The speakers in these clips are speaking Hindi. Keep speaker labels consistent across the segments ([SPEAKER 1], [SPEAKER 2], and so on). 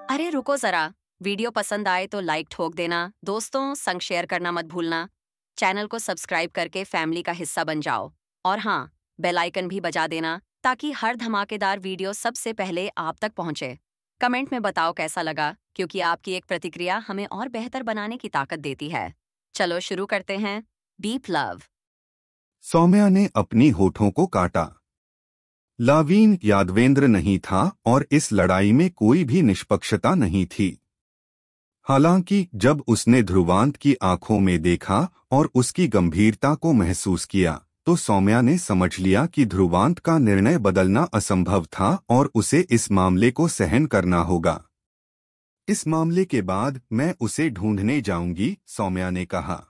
[SPEAKER 1] अरे रुको जरा, वीडियो पसंद आए तो लाइक ठोक देना, दोस्तों संग शेयर करना मत भूलना। चैनल को सब्सक्राइब करके फैमिली का हिस्सा बन जाओ। और हाँ, बेल आइकन भी बजा देना ताकि हर धमाकेदार वीडियो सबसे पहले आप तक पहुंचे। कमेंट में बताओ कैसा लगा, क्योंकि आपकी एक प्रतिक्रिया हमें और बेहतर बनाने की ताकत देती है। चलो शुरू करते हैं। Deep love.
[SPEAKER 2] सौम्या ने अपनी होठों को काटा। लावीन यादवेंद्र नहीं था और इस लड़ाई में कोई भी निष्पक्षता नहीं थी। हालांकि जब उसने ध्रुवांत की आंखों में देखा और उसकी गंभीरता को महसूस किया, तो सौम्या ने समझ लिया कि ध्रुवांत का निर्णय बदलना असंभव था और उसे इस मामले को सहन करना होगा। इस मामले के बाद मैं उसे ढूंढने जाऊंगी, सौम्या ने कहा।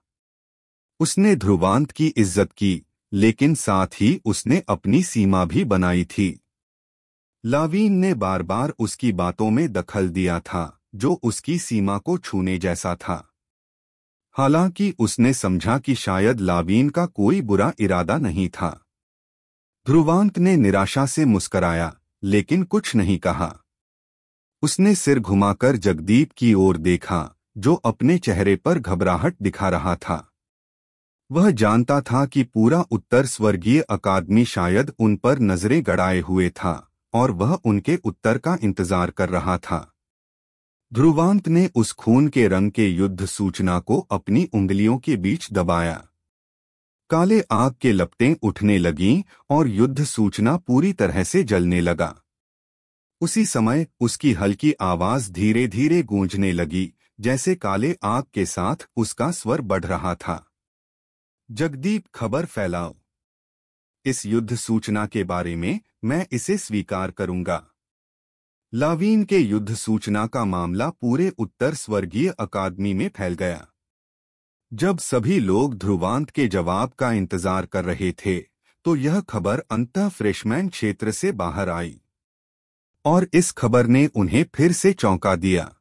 [SPEAKER 2] उसने ध्रुवांत की इज्जत की, लेकिन साथ ही उसने अपनी सीमा भी बनाई थी। लावीन ने बार बार उसकी बातों में दखल दिया था, जो उसकी सीमा को छूने जैसा था। हालांकि उसने समझा कि शायद लावीन का कोई बुरा इरादा नहीं था। ध्रुवांत ने निराशा से मुस्कराया, लेकिन कुछ नहीं कहा। उसने सिर घुमाकर जगदीप की ओर देखा, जो अपने चेहरे पर घबराहट दिखा रहा था। वह जानता था कि पूरा उत्तर स्वर्गीय अकादमी शायद उन पर नजरें गड़ाए हुए था और वह उनके उत्तर का इंतजार कर रहा था। ध्रुवांत ने उस खून के रंग के युद्ध सूचना को अपनी उंगलियों के बीच दबाया। काले आग के लपटें उठने लगीं और युद्ध सूचना पूरी तरह से जलने लगा। उसी समय उसकी हल्की आवाज धीरे धीरे गूंजने लगी, जैसे काले आग के साथ उसका स्वर बढ़ रहा था। जगदीप, खबर फैलाओ। इस युद्ध सूचना के बारे में मैं इसे स्वीकार करूंगा। लावीन के युद्ध सूचना का मामला पूरे उत्तर स्वर्गीय अकादमी में फैल गया। जब सभी लोग ध्रुवांत के जवाब का इंतजार कर रहे थे, तो यह खबर अंततः फ्रेशमैन क्षेत्र से बाहर आई। और इस खबर ने उन्हें फिर से चौंका दिया।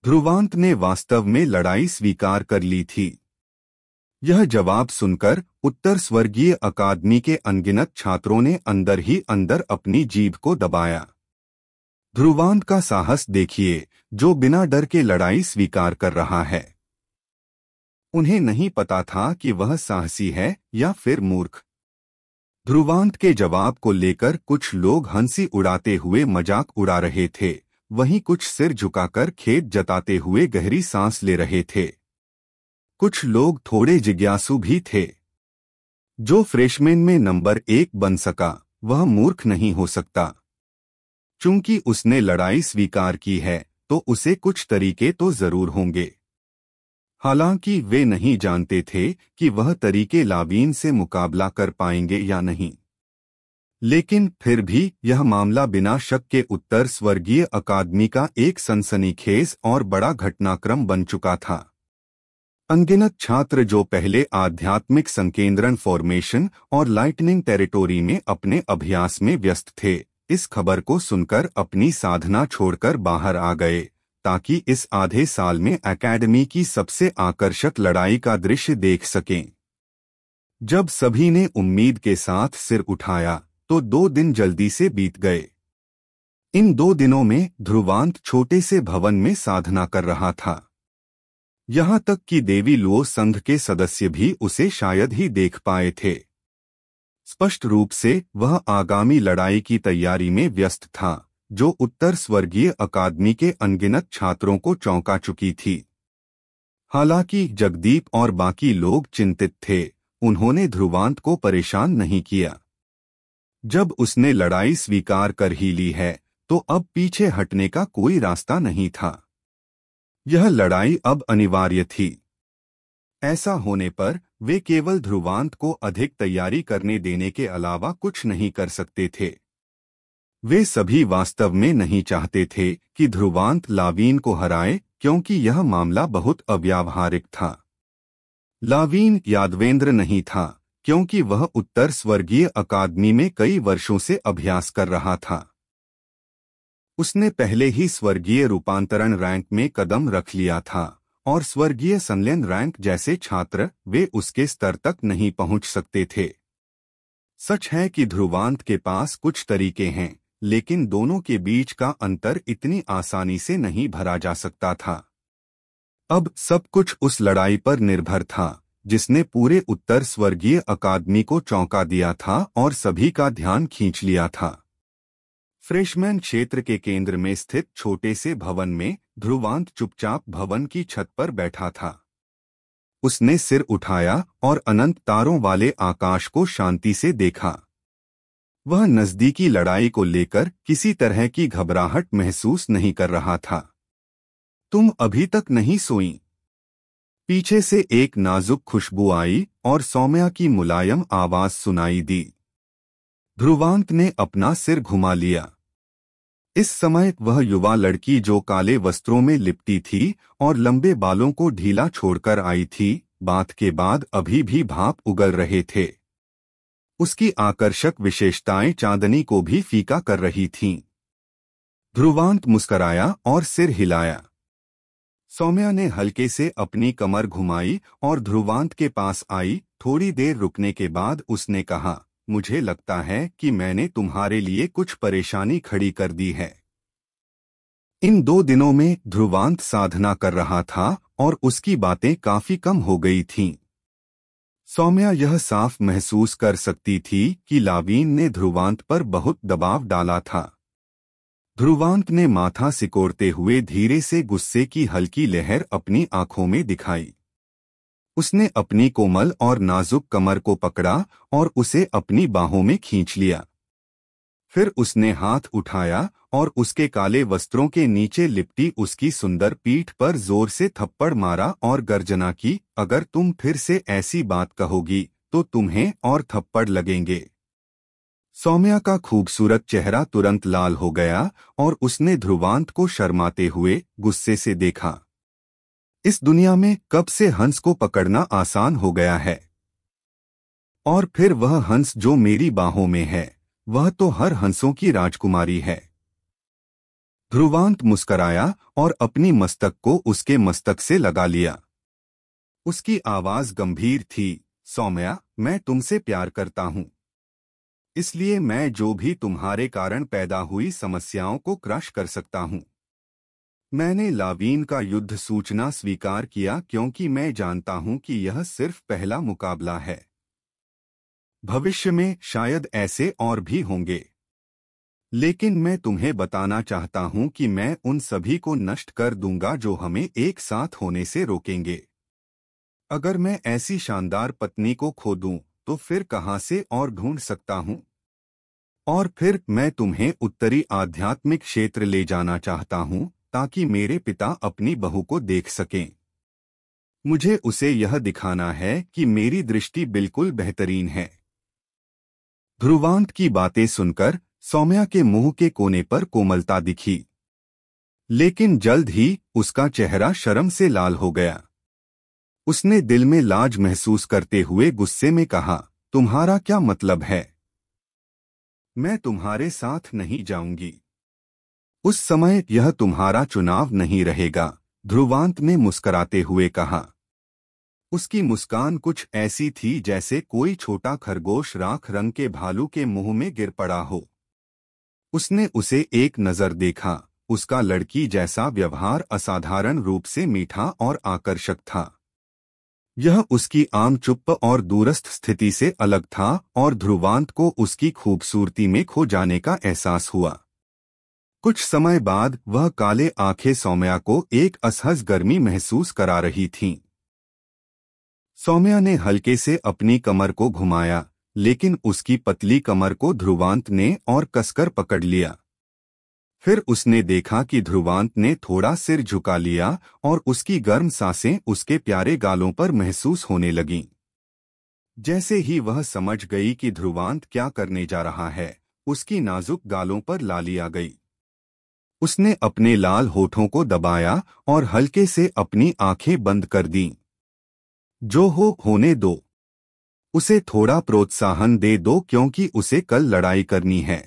[SPEAKER 2] ध्रुवांत ने वास्तव में लड़ाई स्वीकार कर ली थी। यह जवाब सुनकर उत्तर स्वर्गीय अकादमी के अनगिनत छात्रों ने अंदर ही अंदर अपनी जीभ को दबाया। ध्रुवांत का साहस देखिए, जो बिना डर के लड़ाई स्वीकार कर रहा है। उन्हें नहीं पता था कि वह साहसी है या फिर मूर्ख। ध्रुवांत के जवाब को लेकर कुछ लोग हंसी उड़ाते हुए मजाक उड़ा रहे थे, वहीं कुछ सिर झुकाकर खेद जताते हुए गहरी सांस ले रहे थे। कुछ लोग थोड़े जिज्ञासु भी थे। जो फ्रेशमैन में नंबर 1 बन सका, वह मूर्ख नहीं हो सकता। चूंकि उसने लड़ाई स्वीकार की है, तो उसे कुछ तरीके तो जरूर होंगे। हालांकि वे नहीं जानते थे कि वह तरीके लावीन से मुकाबला कर पाएंगे या नहीं। लेकिन फिर भी यह मामला बिना शक के उत्तर स्वर्गीय अकादमी का एक सनसनीखेज और बड़ा घटनाक्रम बन चुका था। अनगिनत छात्र जो पहले आध्यात्मिक संकेंद्रण फॉर्मेशन और लाइटनिंग टेरिटोरी में अपने अभ्यास में व्यस्त थे, इस खबर को सुनकर अपनी साधना छोड़कर बाहर आ गए, ताकि इस आधे साल में एकेडमी की सबसे आकर्षक लड़ाई का दृश्य देख सकें। जब सभी ने उम्मीद के साथ सिर उठाया, तो 2 दिन जल्दी से बीत गए। इन 2 दिनों में ध्रुवांत छोटे से भवन में साधना कर रहा था। यहाँ तक कि देवी लुओ संघ के सदस्य भी उसे शायद ही देख पाए थे। स्पष्ट रूप से वह आगामी लड़ाई की तैयारी में व्यस्त था, जो उत्तर स्वर्गीय अकादमी के अनगिनत छात्रों को चौंका चुकी थी। हालांकि जगदीप और बाकी लोग चिंतित थे, उन्होंने ध्रुवांत को परेशान नहीं किया। जब उसने लड़ाई स्वीकार कर ही ली है, तो अब पीछे हटने का कोई रास्ता नहीं था। यह लड़ाई अब अनिवार्य थी। ऐसा होने पर वे केवल ध्रुवांत को अधिक तैयारी करने देने के अलावा कुछ नहीं कर सकते थे। वे सभी वास्तव में नहीं चाहते थे कि ध्रुवांत लावीन को हराए, क्योंकि यह मामला बहुत अव्यावहारिक था। लावीन यादवेंद्र नहीं था, क्योंकि वह उत्तर स्वर्गीय अकादमी में कई वर्षों से अभ्यास कर रहा था। उसने पहले ही स्वर्गीय रूपांतरण रैंक में कदम रख लिया था और स्वर्गीय संलयन रैंक जैसे छात्र वे उसके स्तर तक नहीं पहुंच सकते थे। सच है कि ध्रुवांत के पास कुछ तरीके हैं, लेकिन दोनों के बीच का अंतर इतनी आसानी से नहीं भरा जा सकता था। अब सब कुछ उस लड़ाई पर निर्भर था जिसने पूरे उत्तर स्वर्गीय अकादमी को चौंका दिया था और सभी का ध्यान खींच लिया था। फ्रेशमैन क्षेत्र के केंद्र में स्थित छोटे से भवन में ध्रुवांत चुपचाप भवन की छत पर बैठा था। उसने सिर उठाया और अनंत तारों वाले आकाश को शांति से देखा। वह नजदीकी लड़ाई को लेकर किसी तरह की घबराहट महसूस नहीं कर रहा था। तुम अभी तक नहीं सोई? पीछे से एक नाजुक खुशबू आई और सौम्या की मुलायम आवाज सुनाई दी। ध्रुवांत ने अपना सिर घुमा लिया। इस समय वह युवा लड़की जो काले वस्त्रों में लिपटी थी और लंबे बालों को ढीला छोड़कर आई थी, बात के बाद अभी भी भाप उगल रहे थे। उसकी आकर्षक विशेषताएं चांदनी को भी फीका कर रही थीं। ध्रुवांत मुस्कराया और सिर हिलाया। सौम्या ने हल्के से अपनी कमर घुमाई और ध्रुवांत के पास आई। थोड़ी देर रुकने के बाद उसने कहा, मुझे लगता है कि मैंने तुम्हारे लिए कुछ परेशानी खड़ी कर दी है। इन 2 दिनों में ध्रुवांत साधना कर रहा था और उसकी बातें काफी कम हो गई थीं। सौम्या यह साफ महसूस कर सकती थी कि लावीन ने ध्रुवांत पर बहुत दबाव डाला था। ध्रुवांत ने माथा सिकोड़ते हुए धीरे से गुस्से की हल्की लहर अपनी आंखों में दिखाई। उसने अपनी कोमल और नाजुक कमर को पकड़ा और उसे अपनी बाहों में खींच लिया। फिर उसने हाथ उठाया और उसके काले वस्त्रों के नीचे लिपटी उसकी सुंदर पीठ पर जोर से थप्पड़ मारा और गर्जना की, अगर तुम फिर से ऐसी बात कहोगी तो तुम्हें और थप्पड़ लगेंगे। सौम्या का खूबसूरत चेहरा तुरंत लाल हो गया और उसने ध्रुवांत को शर्माते हुए गुस्से से देखा। इस दुनिया में कब से हंस को पकड़ना आसान हो गया है? और फिर वह हंस जो मेरी बाहों में है, वह तो हर हंसों की राजकुमारी है। ध्रुवांत मुस्कराया और अपनी मस्तक को उसके मस्तक से लगा लिया। उसकी आवाज गंभीर थी, सौम्या, मैं तुमसे प्यार करता हूं। इसलिए मैं जो भी तुम्हारे कारण पैदा हुई समस्याओं को क्रश कर सकता हूं। मैंने लावीन का युद्ध सूचना स्वीकार किया क्योंकि मैं जानता हूं कि यह सिर्फ पहला मुकाबला है। भविष्य में शायद ऐसे और भी होंगे। लेकिन मैं तुम्हें बताना चाहता हूं कि मैं उन सभी को नष्ट कर दूंगा जो हमें एक साथ होने से रोकेंगे। अगर मैं ऐसी शानदार पत्नी को खो दूं तो फिर कहां से और ढूंढ सकता हूं? और फिर मैं तुम्हें उत्तरी आध्यात्मिक क्षेत्र ले जाना चाहता हूं ताकि मेरे पिता अपनी बहू को देख सकें। मुझे उसे यह दिखाना है कि मेरी दृष्टि बिल्कुल बेहतरीन है। ध्रुवांत की बातें सुनकर सौम्या के मुंह के कोने पर कोमलता दिखी, लेकिन जल्द ही उसका चेहरा शर्म से लाल हो गया। उसने दिल में लाज महसूस करते हुए गुस्से में कहा, तुम्हारा क्या मतलब है? मैं तुम्हारे साथ नहीं जाऊंगी। उस समय यह तुम्हारा चुनाव नहीं रहेगा, ध्रुवांत ने मुस्कराते हुए कहा। उसकी मुस्कान कुछ ऐसी थी जैसे कोई छोटा खरगोश राख रंग के भालू के मुंह में गिर पड़ा हो। उसने उसे एक नजर देखा। उसका लड़की जैसा व्यवहार असाधारण रूप से मीठा और आकर्षक था। यह उसकी आम चुप और दूरस्थ स्थिति से अलग था और ध्रुवांत को उसकी खूबसूरती में खो जाने का एहसास हुआ। कुछ समय बाद वह काले आंखें सौम्या को एक असहज गर्मी महसूस करा रही थीं। सौम्या ने हल्के से अपनी कमर को घुमाया, लेकिन उसकी पतली कमर को ध्रुवांत ने और कसकर पकड़ लिया। फिर उसने देखा कि ध्रुवांत ने थोड़ा सिर झुका लिया और उसकी गर्म सांसें उसके प्यारे गालों पर महसूस होने लगीं। जैसे ही वह समझ गई कि ध्रुवांत क्या करने जा रहा है, उसकी नाजुक गालों पर लाली आ गई। उसने अपने लाल होठों को दबाया और हल्के से अपनी आंखें बंद कर दीं। जो हो होने दो। उसे थोड़ा प्रोत्साहन दे दो क्योंकि उसे कल लड़ाई करनी है।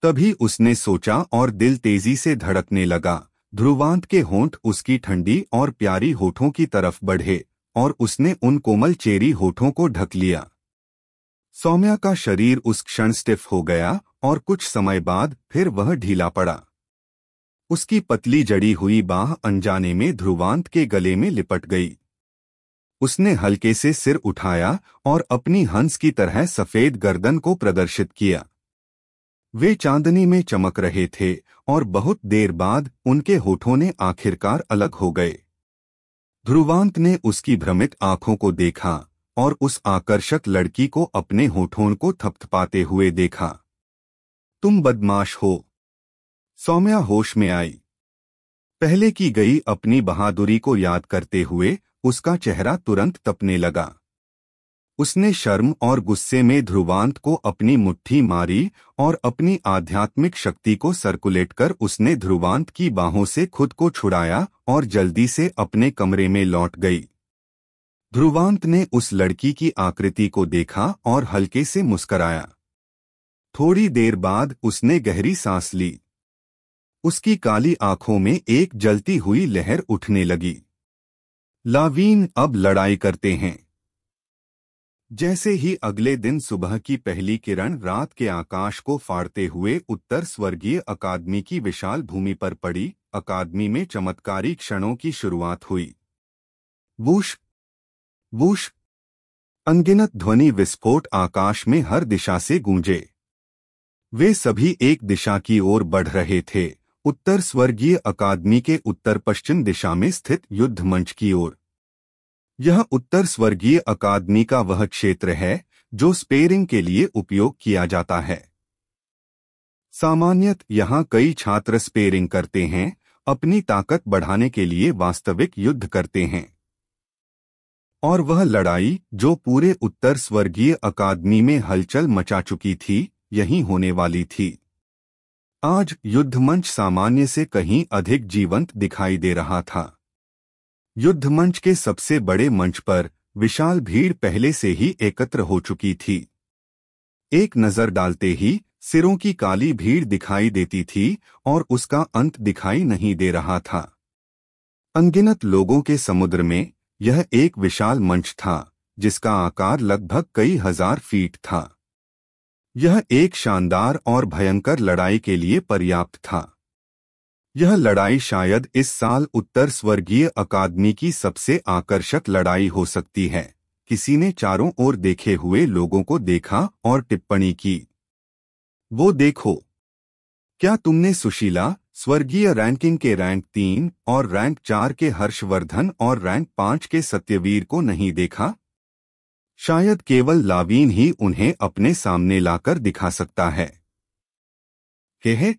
[SPEAKER 2] तभी उसने सोचा और दिल तेजी से धड़कने लगा। ध्रुवांत के होंठ उसकी ठंडी और प्यारी होठों की तरफ बढ़े और उसने उन कोमल चेरी होठों को ढक लिया। सौम्या का शरीर उस क्षण स्टिफ हो गया और कुछ समय बाद फिर वह ढीला पड़ा। उसकी पतली जड़ी हुई बाह अनजाने में ध्रुवांत के गले में लिपट गई। उसने हल्के से सिर उठाया और अपनी हंस की तरह सफेद गर्दन को प्रदर्शित किया। वे चांदनी में चमक रहे थे और बहुत देर बाद उनके होठों ने आखिरकार अलग हो गए। ध्रुवांत ने उसकी भ्रमित आंखों को देखा और उस आकर्षक लड़की को अपने होठों को थपथपाते हुए देखा। तुम बदमाश हो। सौम्या होश में आई। पहले की गई अपनी बहादुरी को याद करते हुए उसका चेहरा तुरंत तपने लगा। उसने शर्म और गुस्से में ध्रुवांत को अपनी मुट्ठी मारी और अपनी आध्यात्मिक शक्ति को सर्कुलेट कर उसने ध्रुवांत की बाहों से खुद को छुड़ाया और जल्दी से अपने कमरे में लौट गई। ध्रुवांत ने उस लड़की की आकृति को देखा और हल्के से मुस्कराया। थोड़ी देर बाद उसने गहरी सांस ली। उसकी काली आंखों में एक जलती हुई लहर उठने लगी। लावीन, अब लड़ाई करते हैं। जैसे ही अगले दिन सुबह की पहली किरण रात के आकाश को फाड़ते हुए उत्तर स्वर्गीय अकादमी की विशाल भूमि पर पड़ी, अकादमी में चमत्कारी क्षणों की शुरुआत हुई। वूश वूश, अनगिनत ध्वनि विस्फोट आकाश में हर दिशा से गूंजे। वे सभी एक दिशा की ओर बढ़ रहे थे, उत्तर स्वर्गीय अकादमी के उत्तर पश्चिम दिशा में स्थित युद्ध मंच की ओर। यह उत्तर स्वर्गीय अकादमी का वह क्षेत्र है जो स्पेरिंग के लिए उपयोग किया जाता है। सामान्यतः यहाँ कई छात्र स्पेरिंग करते हैं, अपनी ताकत बढ़ाने के लिए वास्तविक युद्ध करते हैं। और वह लड़ाई जो पूरे उत्तर स्वर्गीय अकादमी में हलचल मचा चुकी थी, यहीं होने वाली थी। आज युद्ध मंच सामान्य से कहीं अधिक जीवंत दिखाई दे रहा था। युद्ध मंच के सबसे बड़े मंच पर विशाल भीड़ पहले से ही एकत्र हो चुकी थी। एक नजर डालते ही सिरों की काली भीड़ दिखाई देती थी और उसका अंत दिखाई नहीं दे रहा था। अनगिनत लोगों के समुद्र में यह एक विशाल मंच था जिसका आकार लगभग कई हजार फीट था। यह एक शानदार और भयंकर लड़ाई के लिए पर्याप्त था। यह लड़ाई शायद इस साल उत्तर स्वर्गीय अकादमी की सबसे आकर्षक लड़ाई हो सकती है। किसी ने चारों ओर देखे हुए लोगों को देखा और टिप्पणी की, वो देखो, क्या तुमने सुशीला, स्वर्गीय रैंकिंग के रैंक 3 और रैंक 4 के हर्षवर्धन और रैंक 5 के सत्यवीर को नहीं देखा? शायद केवल लावीन ही उन्हें अपने सामने लाकर दिखा सकता है। हे,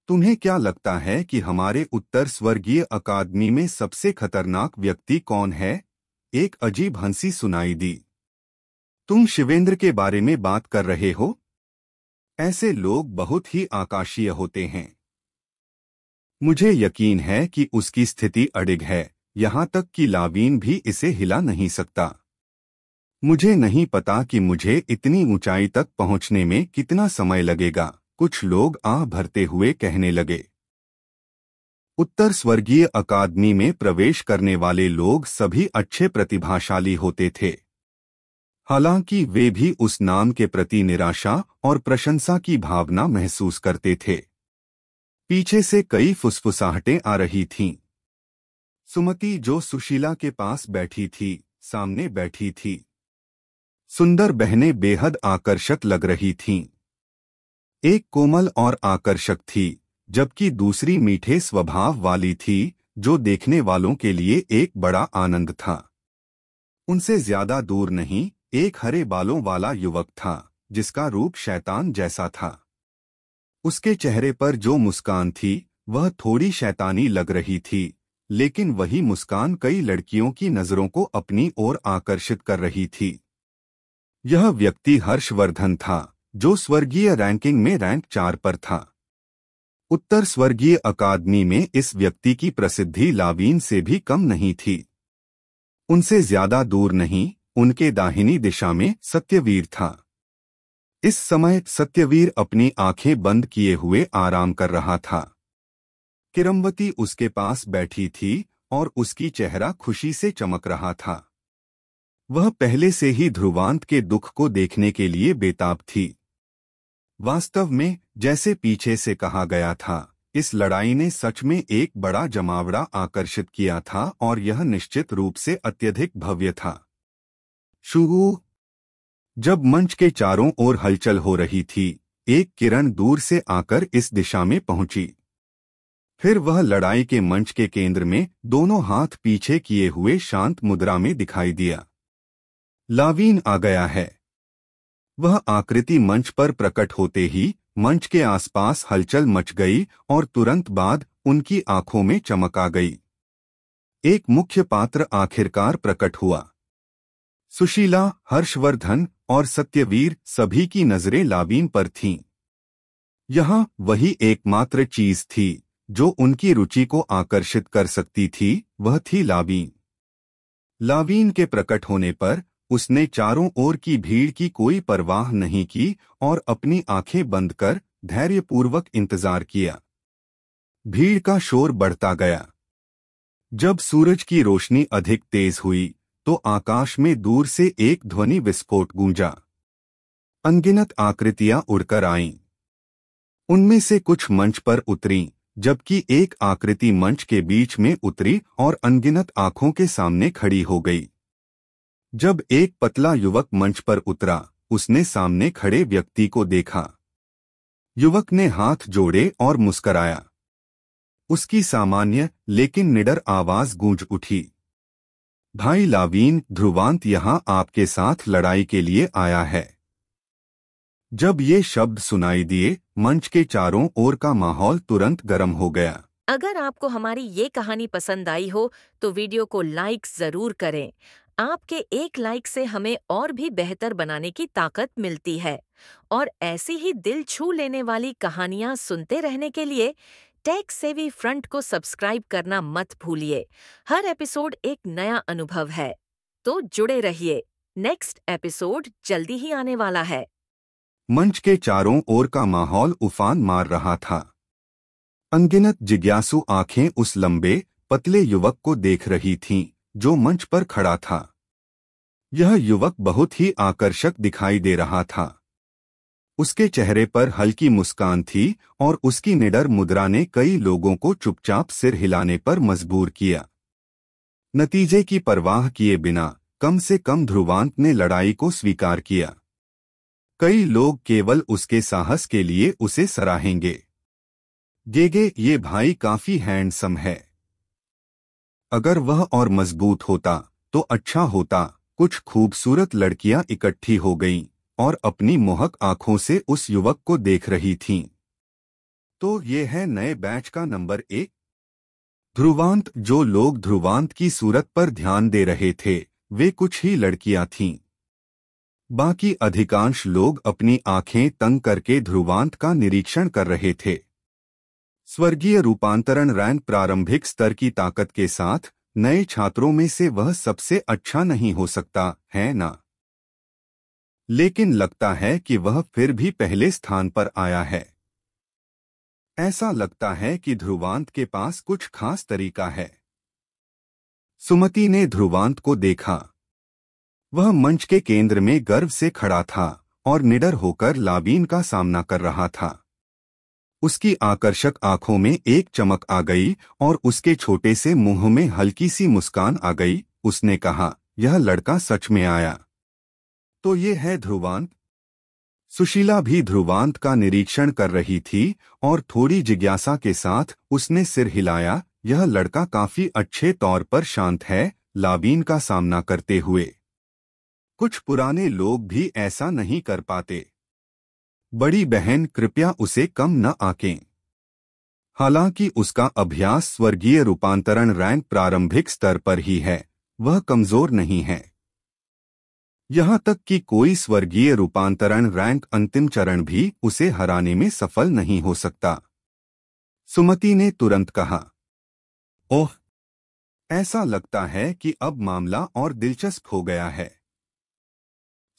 [SPEAKER 2] तुम्हें क्या लगता है कि हमारे उत्तर स्वर्गीय अकादमी में सबसे खतरनाक व्यक्ति कौन है? एक अजीब हंसी सुनाई दी। तुम शिवेंद्र के बारे में बात कर रहे हो? ऐसे लोग बहुत ही आकाशीय होते हैं। मुझे यकीन है कि उसकी स्थिति अडिग है, यहाँ तक कि लावीन भी इसे हिला नहीं सकता। मुझे नहीं पता कि मुझे इतनी ऊंचाई तक पहुंचने में कितना समय लगेगा, कुछ लोग आह भरते हुए कहने लगे। उत्तर स्वर्गीय अकादमी में प्रवेश करने वाले लोग सभी अच्छे प्रतिभाशाली होते थे। हालांकि वे भी उस नाम के प्रति निराशा और प्रशंसा की भावना महसूस करते थे। पीछे से कई फुसफुसाहटें आ रही थीं। सुमति, जो सुशीला के पास बैठी थी, सामने बैठी थी। सुंदर बहनें बेहद आकर्षक लग रही थीं। एक कोमल और आकर्षक थी, जबकि दूसरी मीठे स्वभाव वाली थी, जो देखने वालों के लिए एक बड़ा आनंद था। उनसे ज्यादा दूर नहीं, एक हरे बालों वाला युवक था, जिसका रूप शैतान जैसा था। उसके चेहरे पर जो मुस्कान थी, वह थोड़ी शैतानी लग रही थी, लेकिन वही मुस्कान कई लड़कियों की नजरों को अपनी ओर आकर्षित कर रही थी। यह व्यक्ति हर्षवर्धन था, जो स्वर्गीय रैंकिंग में रैंक 4 पर था। उत्तर स्वर्गीय अकादमी में इस व्यक्ति की प्रसिद्धि लावीन से भी कम नहीं थी। उनसे ज्यादा दूर नहीं, उनके दाहिनी दिशा में सत्यवीर था। इस समय सत्यवीर अपनी आंखें बंद किए हुए आराम कर रहा था। किरमवती उसके पास बैठी थी और उसकी चेहरा खुशी से चमक रहा था। वह पहले से ही ध्रुवांत के दुख को देखने के लिए बेताब थी। वास्तव में, जैसे पीछे से कहा गया था, इस लड़ाई ने सच में एक बड़ा जमावड़ा आकर्षित किया था और यह निश्चित रूप से अत्यधिक भव्य था। शुरू जब मंच के चारों ओर हलचल हो रही थी, एक किरण दूर से आकर इस दिशा में पहुंची। फिर वह लड़ाई के मंच के केंद्र में दोनों हाथ पीछे किए हुए शांत मुद्रा में दिखाई दिया। लावीन आ गया है। वह आकृति मंच पर प्रकट होते ही मंच के आसपास हलचल मच गई और तुरंत बाद उनकी आंखों में चमक आ गई। एक मुख्य पात्र आखिरकार प्रकट हुआ। सुशीला, हर्षवर्धन और सत्यवीर सभी की नजरें लावीन पर थीं। यहां वही एकमात्र चीज थी जो उनकी रुचि को आकर्षित कर सकती थी, वह थी लावीन। लावीन के प्रकट होने पर उसने चारों ओर की भीड़ की कोई परवाह नहीं की और अपनी आंखें बंद कर धैर्यपूर्वक इंतजार किया। भीड़ का शोर बढ़ता गया। जब सूरज की रोशनी अधिक तेज हुई तो आकाश में दूर से एक ध्वनि विस्फोट गूंजा। अनगिनत आकृतियां उड़कर आईं। उनमें से कुछ मंच पर उतरीं, जबकि एक आकृति मंच के बीच में उतरी और अनगिनत आंखों के सामने खड़ी हो गई। जब एक पतला युवक मंच पर उतरा, उसने सामने खड़े व्यक्ति को देखा। युवक ने हाथ जोड़े और मुस्कराया। उसकी सामान्य लेकिन निडर आवाज गूंज उठी, भाई लावीन, ध्रुवांत यहां आपके साथ लड़ाई के लिए आया है। जब ये शब्द सुनाई दिए, मंच के चारों ओर का माहौल तुरंत गर्म हो गया।
[SPEAKER 3] अगर आपको हमारी ये कहानी पसंद आई हो तो वीडियो को लाइक जरूर करें। आपके एक लाइक से हमें और भी बेहतर बनाने की ताकत मिलती है। और ऐसी ही दिल छू लेने वाली कहानियां सुनते रहने के लिए टेक सेवी फ्रंट को सब्सक्राइब करना मत भूलिए। हर एपिसोड एक नया अनुभव है, तो जुड़े रहिए। नेक्स्ट एपिसोड जल्दी ही आने वाला है।
[SPEAKER 2] मंच के चारों ओर का माहौल उफान मार रहा था। अनगिनत जिज्ञासु आंखें उस लंबे, पतले युवक को देख रही थीं, जो मंच पर खड़ा था। यह युवक बहुत ही आकर्षक दिखाई दे रहा था। उसके चेहरे पर हल्की मुस्कान थी और उसकी निडर मुद्रा ने कई लोगों को चुपचाप सिर हिलाने पर मजबूर किया। नतीजे की परवाह किए बिना कम से कम ध्रुवांत ने लड़ाई को स्वीकार किया। कई लोग केवल उसके साहस के लिए उसे सराहेंगे। गेगे, ये भाई काफी हैंडसम है। अगर वह और मजबूत होता तो अच्छा होता। कुछ खूबसूरत लड़कियां इकट्ठी हो गईं और अपनी मोहक आंखों से उस युवक को देख रही थीं। तो ये है नए बैच का नंबर 1 ध्रुवांत। जो लोग ध्रुवांत की सूरत पर ध्यान दे रहे थे, वे कुछ ही लड़कियां थीं। बाकी अधिकांश लोग अपनी आंखें तंग करके ध्रुवांत का निरीक्षण कर रहे थे। स्वर्गीय रूपांतरण रैंक प्रारंभिक स्तर की ताकत के साथ नए छात्रों में से वह सबसे अच्छा नहीं हो सकता है ना? लेकिन लगता है कि वह फिर भी पहले स्थान पर आया है। ऐसा लगता है कि ध्रुवांत के पास कुछ खास तरीका है। सुमति ने ध्रुवांत को देखा। वह मंच के केंद्र में गर्व से खड़ा था और निडर होकर लावीन का सामना कर रहा था। उसकी आकर्षक आंखों में एक चमक आ गई और उसके छोटे से मुंह में हल्की सी मुस्कान आ गई। उसने कहा, यह लड़का सच में आया। तो ये है ध्रुवांत। सुशीला भी ध्रुवांत का निरीक्षण कर रही थी और थोड़ी जिज्ञासा के साथ उसने सिर हिलाया। यह लड़का काफी अच्छे तौर पर शांत है, लावीन का सामना करते हुए। कुछ पुराने लोग भी ऐसा नहीं कर पाते। बड़ी बहन, कृपया उसे कम न आंकें। हालांकि उसका अभ्यास स्वर्गीय रूपांतरण रैंक प्रारंभिक स्तर पर ही है, वह कमजोर नहीं है। यहां तक कि कोई स्वर्गीय रूपांतरण रैंक अंतिम चरण भी उसे हराने में सफल नहीं हो सकता। सुमति ने तुरंत कहा, ओह, ऐसा लगता है कि अब मामला और दिलचस्प हो गया है।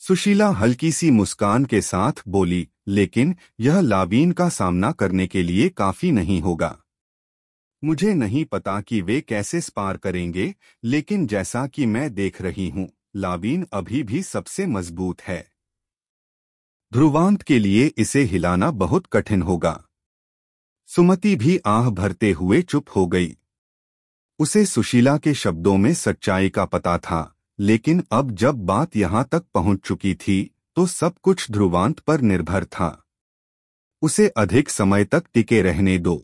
[SPEAKER 2] सुशीला हल्की सी मुस्कान के साथ बोली, लेकिन यह लावीन का सामना करने के लिए काफी नहीं होगा। मुझे नहीं पता कि वे कैसे स्पार करेंगे, लेकिन जैसा कि मैं देख रही हूं, लावीन अभी भी सबसे मजबूत है। ध्रुवांत के लिए इसे हिलाना बहुत कठिन होगा। सुमति भी आह भरते हुए चुप हो गई। उसे सुशीला के शब्दों में सच्चाई का पता था, लेकिन अब जब बात यहां तक पहुंच चुकी थी तो सब कुछ ध्रुवांत पर निर्भर था। उसे अधिक समय तक टिके रहने दो।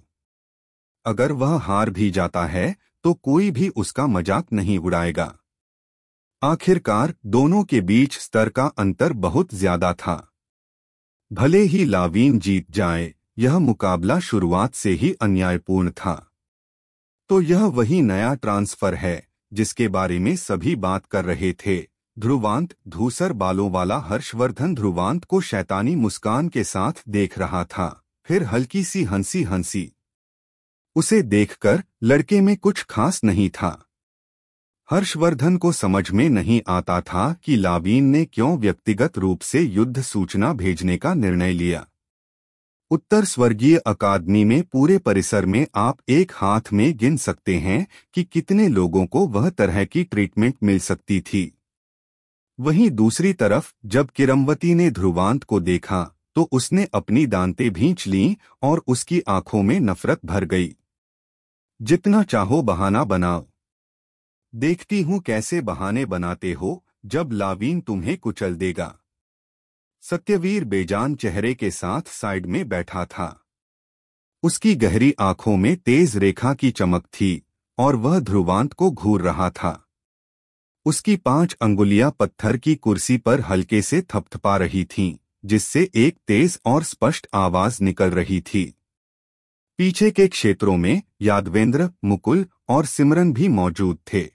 [SPEAKER 2] अगर वह हार भी जाता है तो कोई भी उसका मजाक नहीं उड़ाएगा। आखिरकार दोनों के बीच स्तर का अंतर बहुत ज्यादा था। भले ही लावीन जीत जाए, यह मुकाबला शुरुआत से ही अन्यायपूर्ण था। तो यह वही नया ट्रांसफर है जिसके बारे में सभी बात कर रहे थे। ध्रुवांत धूसर बालों वाला हर्षवर्धन ध्रुवांत को शैतानी मुस्कान के साथ देख रहा था, फिर हल्की सी हंसी हंसी। उसे देखकर लड़के में कुछ खास नहीं था। हर्षवर्धन को समझ में नहीं आता था कि लावीन ने क्यों व्यक्तिगत रूप से युद्ध सूचना भेजने का निर्णय लिया। उत्तर स्वर्गीय अकादमी में पूरे परिसर में आप एक हाथ में गिन सकते हैं कि कितने लोगों को वह तरह की ट्रीटमेंट मिल सकती थी। वहीं दूसरी तरफ जब किरमवती ने ध्रुवांत को देखा तो उसने अपनी दांतें भींच लीं और उसकी आंखों में नफरत भर गई। जितना चाहो बहाना बनाओ, देखती हूं कैसे बहाने बनाते हो जब लावीन तुम्हें कुचल देगा। सत्यवीर बेजान चेहरे के साथ साइड में बैठा था। उसकी गहरी आंखों में तेज रेखा की चमक थी और वह ध्रुवांत को घूर रहा था। उसकी 5 अंगुलियां पत्थर की कुर्सी पर हल्के से थपथपा रही थीं, जिससे एक तेज और स्पष्ट आवाज निकल रही थी। पीछे के क्षेत्रों में यादवेंद्र, मुकुल और सिमरन भी मौजूद थे।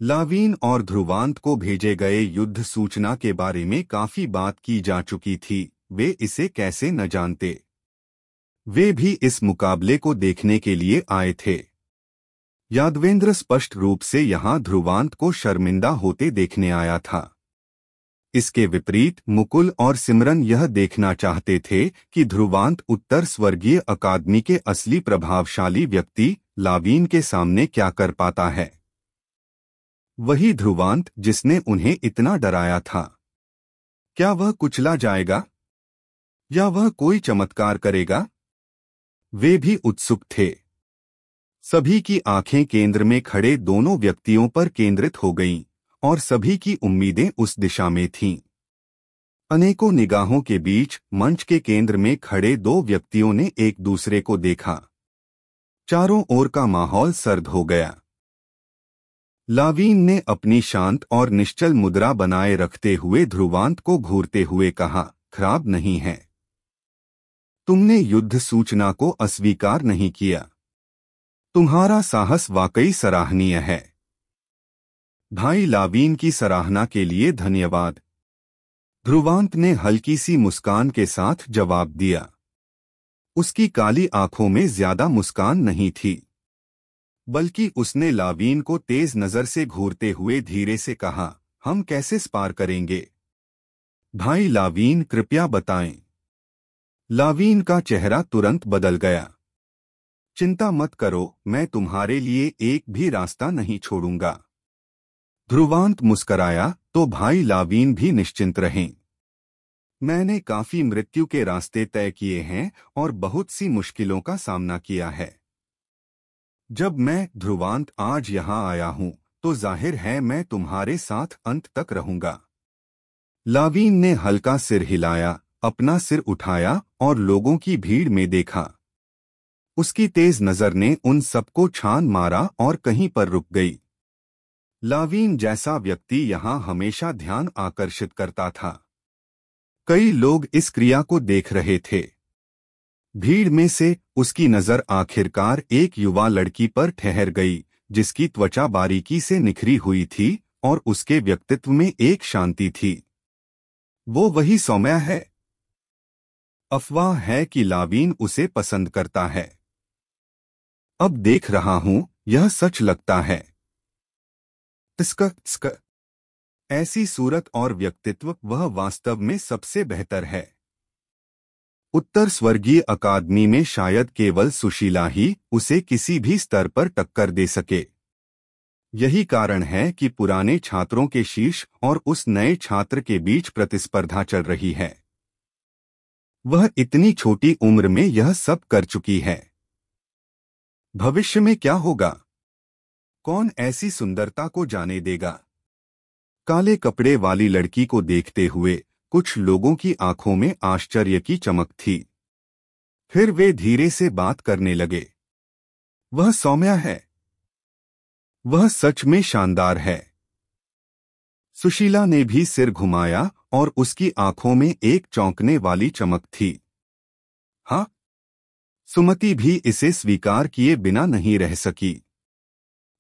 [SPEAKER 2] लावीन और ध्रुवांत को भेजे गए युद्ध सूचना के बारे में काफी बात की जा चुकी थी। वे इसे कैसे न जानते। वे भी इस मुकाबले को देखने के लिए आए थे। यादवेंद्र स्पष्ट रूप से यहां ध्रुवांत को शर्मिंदा होते देखने आया था। इसके विपरीत मुकुल और सिमरन यह देखना चाहते थे कि ध्रुवांत उत्तर स्वर्गीय अकादमी के असली प्रभावशाली व्यक्ति लावीन के सामने क्या कर पाता है। वही ध्रुवांत जिसने उन्हें इतना डराया था। क्या वह कुचला जाएगा या वह कोई चमत्कार करेगा? वे भी उत्सुक थे। सभी की आंखें केंद्र में खड़े दोनों व्यक्तियों पर केंद्रित हो गईं और सभी की उम्मीदें उस दिशा में थीं। अनेकों निगाहों के बीच मंच के केंद्र में खड़े 2 व्यक्तियों ने एक दूसरे को देखा। चारों ओर का माहौल सर्द हो गया। लावीन ने अपनी शांत और निश्चल मुद्रा बनाए रखते हुए ध्रुवांत को घूरते हुए कहा, खराब नहीं है। तुमने युद्ध सूचना को अस्वीकार नहीं किया। तुम्हारा साहस वाकई सराहनीय है। भाई लावीन की सराहना के लिए धन्यवाद। ध्रुवांत ने हल्की सी मुस्कान के साथ जवाब दिया। उसकी काली आंखों में ज्यादा मुस्कान नहीं थी, बल्कि उसने लावीन को तेज नजर से घूरते हुए धीरे से कहा, हम कैसे स्पार करेंगे? भाई लावीन, कृपया बताएं। लावीन का चेहरा तुरंत बदल गया। चिंता मत करो, मैं तुम्हारे लिए एक भी रास्ता नहीं छोड़ूंगा। ध्रुवांत मुस्कराया तो भाई लावीन भी निश्चिंत रहें। मैंने काफी मृत्यु के रास्ते तय किए हैं और बहुत सी मुश्किलों का सामना किया है। जब मैं ध्रुवांत आज यहाँ आया हूँ तो जाहिर है मैं तुम्हारे साथ अंत तक रहूंगा। लावीन ने हल्का सिर हिलाया, अपना सिर उठाया और लोगों की भीड़ में देखा। उसकी तेज नजर ने उन सबको छान मारा और कहीं पर रुक गई। लावीन जैसा व्यक्ति यहाँ हमेशा ध्यान आकर्षित करता था। कई लोग इस क्रिया को देख रहे थे। भीड़ में से उसकी नजर आखिरकार एक युवा लड़की पर ठहर गई, जिसकी त्वचा बारीकी से निखरी हुई थी और उसके व्यक्तित्व में एक शांति थी। वो वही सौम्या है। अफवाह है कि लावीन उसे पसंद करता है। अब देख रहा हूं, यह सच लगता है। तिस्क ऐसी सूरत और व्यक्तित्व वह वास्तव में सबसे बेहतर है। उत्तर स्वर्गीय अकादमी में शायद केवल सुशीला ही उसे किसी भी स्तर पर टक्कर दे सके। यही कारण है कि पुराने छात्रों के शीर्ष और उस नए छात्र के बीच प्रतिस्पर्धा चल रही है। वह इतनी छोटी उम्र में यह सब कर चुकी है। भविष्य में क्या होगा? कौन ऐसी सुंदरता को जाने देगा? काले कपड़े वाली लड़की को देखते हुए कुछ लोगों की आंखों में आश्चर्य की चमक थी। फिर वे धीरे से बात करने लगे। वह सौम्या है। वह सच में शानदार है। सुशीला ने भी सिर घुमाया और उसकी आंखों में एक चौंकने वाली चमक थी। हाँ, सुमति भी इसे स्वीकार किए बिना नहीं रह सकी।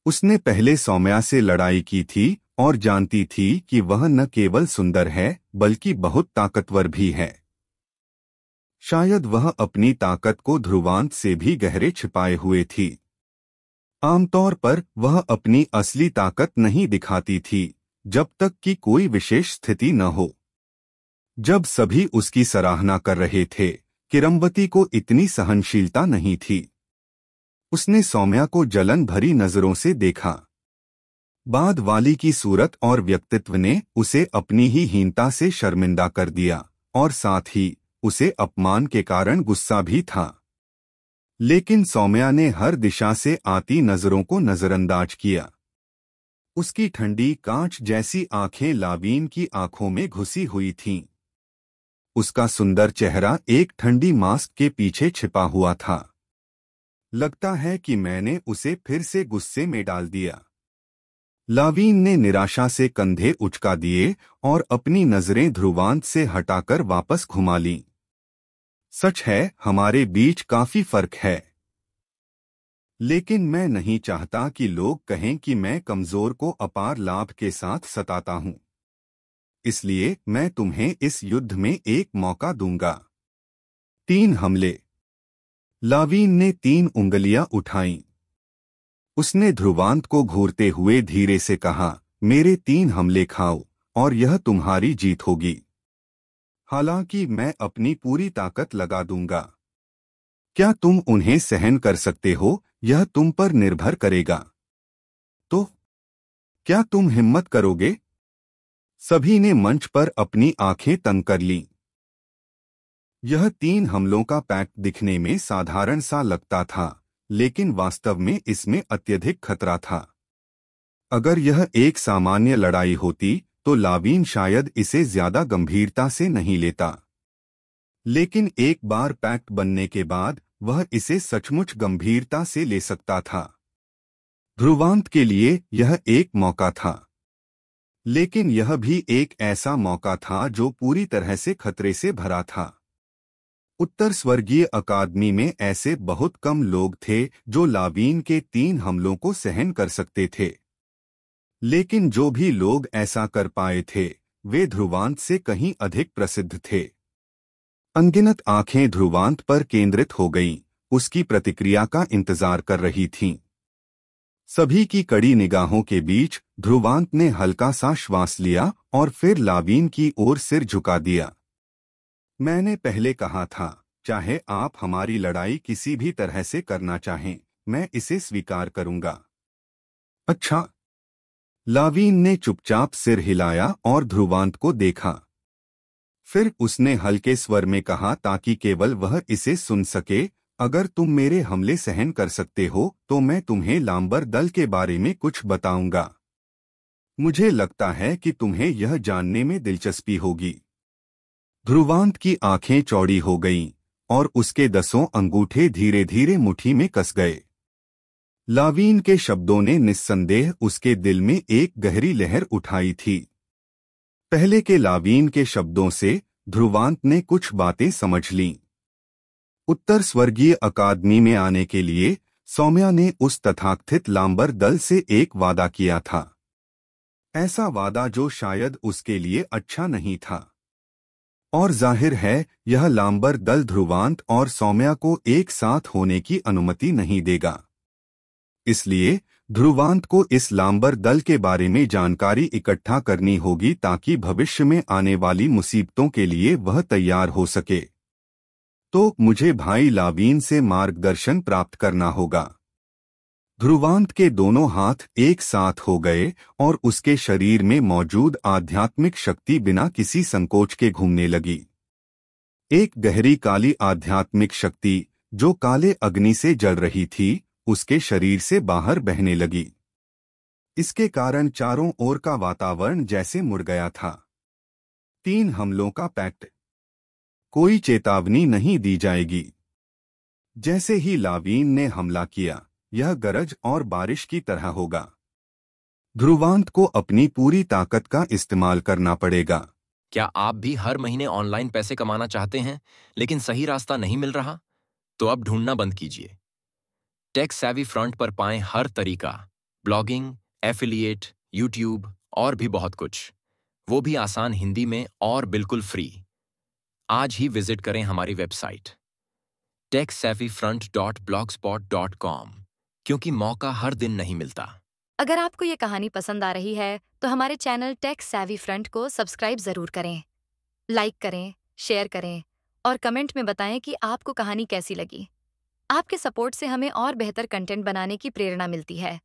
[SPEAKER 2] उसने पहले सौम्या से लड़ाई की थी और जानती थी कि वह न केवल सुंदर है बल्कि बहुत ताकतवर भी है। शायद वह अपनी ताकत को ध्रुवांत से भी गहरे छिपाए हुए थी। आमतौर पर वह अपनी असली ताकत नहीं दिखाती थी जब तक कि कोई विशेष स्थिति न हो। जब सभी उसकी सराहना कर रहे थे, किरमवती को इतनी सहनशीलता नहीं थी। उसने सौम्या को जलन भरी नजरों से देखा। बाद वाली की सूरत और व्यक्तित्व ने उसे अपनी ही हीनता से शर्मिंदा कर दिया और साथ ही उसे अपमान के कारण गुस्सा भी था। लेकिन सौम्या ने हर दिशा से आती नजरों को नजरअंदाज किया। उसकी ठंडी कांच जैसी आंखें लावीन की आंखों में घुसी हुई थीं। उसका सुंदर चेहरा एक ठंडी मास्क के पीछे छिपा हुआ था। लगता है कि मैंने उसे फिर से गुस्से में डाल दिया। लावीन ने निराशा से कंधे उचका दिए और अपनी नजरें ध्रुवांत से हटाकर वापस घुमा लीं। सच है, हमारे बीच काफी फर्क है। लेकिन मैं नहीं चाहता कि लोग कहें कि मैं कमजोर को अपार लाभ के साथ सताता हूं। इसलिए मैं तुम्हें इस युद्ध में एक मौका दूंगा। 3 हमले। लावीन ने 3 उंगलियां उठाईं। उसने ध्रुवांत को घूरते हुए धीरे से कहा, मेरे 3 हमले खाओ और यह तुम्हारी जीत होगी। हालांकि मैं अपनी पूरी ताकत लगा दूंगा। क्या तुम उन्हें सहन कर सकते हो, यह तुम पर निर्भर करेगा। तो क्या तुम हिम्मत करोगे? सभी ने मंच पर अपनी आंखें तंग कर लीं। यह 3 हमलों का पैक्ट दिखने में साधारण सा लगता था, लेकिन वास्तव में इसमें अत्यधिक खतरा था। अगर यह एक सामान्य लड़ाई होती तो लावीन शायद इसे ज्यादा गंभीरता से नहीं लेता। लेकिन एक बार पैक्ट बनने के बाद वह इसे सचमुच गंभीरता से ले सकता था। ध्रुवांत के लिए यह एक मौका था, लेकिन यह भी एक ऐसा मौका था जो पूरी तरह से खतरे से भरा था। उत्तर स्वर्गीय अकादमी में ऐसे बहुत कम लोग थे जो लावीन के 3 हमलों को सहन कर सकते थे। लेकिन जो भी लोग ऐसा कर पाए थे, वे ध्रुवांत से कहीं अधिक प्रसिद्ध थे। अनगिनत आंखें ध्रुवांत पर केंद्रित हो गईं, उसकी प्रतिक्रिया का इंतजार कर रही थीं। सभी की कड़ी निगाहों के बीच ध्रुवांत ने हल्का सा श्वास लिया और फिर लावीन की ओर सिर झुका दिया। मैंने पहले कहा था, चाहे आप हमारी लड़ाई किसी भी तरह से करना चाहें, मैं इसे स्वीकार करूंगा। अच्छा। लावीन ने चुपचाप सिर हिलाया और ध्रुवांत को देखा। फिर उसने हल्के स्वर में कहा ताकि केवल वह इसे सुन सके, अगर तुम मेरे हमले सहन कर सकते हो तो मैं तुम्हें लांबर दल के बारे में कुछ बताऊंगा। मुझे लगता है कि तुम्हें यह जानने में दिलचस्पी होगी। ध्रुवांत की आंखें चौड़ी हो गईं और उसके 10 अंगूठे धीरे धीरे मुट्ठी में कस गए। लावीन के शब्दों ने निस्संदेह उसके दिल में एक गहरी लहर उठाई थी। पहले के लावीन के शब्दों से ध्रुवांत ने कुछ बातें समझ लीं। उत्तर स्वर्गीय अकादमी में आने के लिए सौम्या ने उस तथाकथित लांबर दल से एक वादा किया था। ऐसा वादा जो शायद उसके लिए अच्छा नहीं था। और जाहिर है, यह लांबर दल ध्रुवांत और सौम्या को एक साथ होने की अनुमति नहीं देगा। इसलिए ध्रुवांत को इस लांबर दल के बारे में जानकारी इकट्ठा करनी होगी ताकि भविष्य में आने वाली मुसीबतों के लिए वह तैयार हो सके। तो मुझे भाई लावीन से मार्गदर्शन प्राप्त करना होगा। ध्रुवांत के दोनों हाथ एक साथ हो गए और उसके शरीर में मौजूद आध्यात्मिक शक्ति बिना किसी संकोच के घूमने लगी। एक गहरी काली आध्यात्मिक शक्ति जो काले अग्नि से जल रही थी उसके शरीर से बाहर बहने लगी। इसके कारण चारों ओर का वातावरण जैसे मुड़ गया था। 3 हमलों का पैक्ट। कोई चेतावनी नहीं दी जाएगी। जैसे ही लावीन ने हमला किया, यह गरज और बारिश की तरह होगा। ध्रुवांत को अपनी पूरी ताकत का इस्तेमाल करना पड़ेगा।
[SPEAKER 4] क्या आप भी हर महीने ऑनलाइन पैसे कमाना चाहते हैं लेकिन सही रास्ता नहीं मिल रहा? तो अब ढूंढना बंद कीजिए। टेक सैवी फ्रंट पर पाएं हर तरीका, ब्लॉगिंग, एफिलिएट, यूट्यूब और भी बहुत कुछ, वो भी आसान हिंदी में और बिल्कुल फ्री। आज ही विजिट करें हमारी वेबसाइट techsavvyfront.blogspot.com, क्योंकि मौका हर दिन नहीं मिलता।
[SPEAKER 5] अगर आपको ये कहानी पसंद आ रही है तो हमारे चैनल टेक सैवी फ्रंट को सब्सक्राइब जरूर करें, लाइक करें, शेयर करें और कमेंट में बताएं कि आपको कहानी कैसी लगी। आपके सपोर्ट से हमें और बेहतर कंटेंट बनाने की प्रेरणा मिलती है।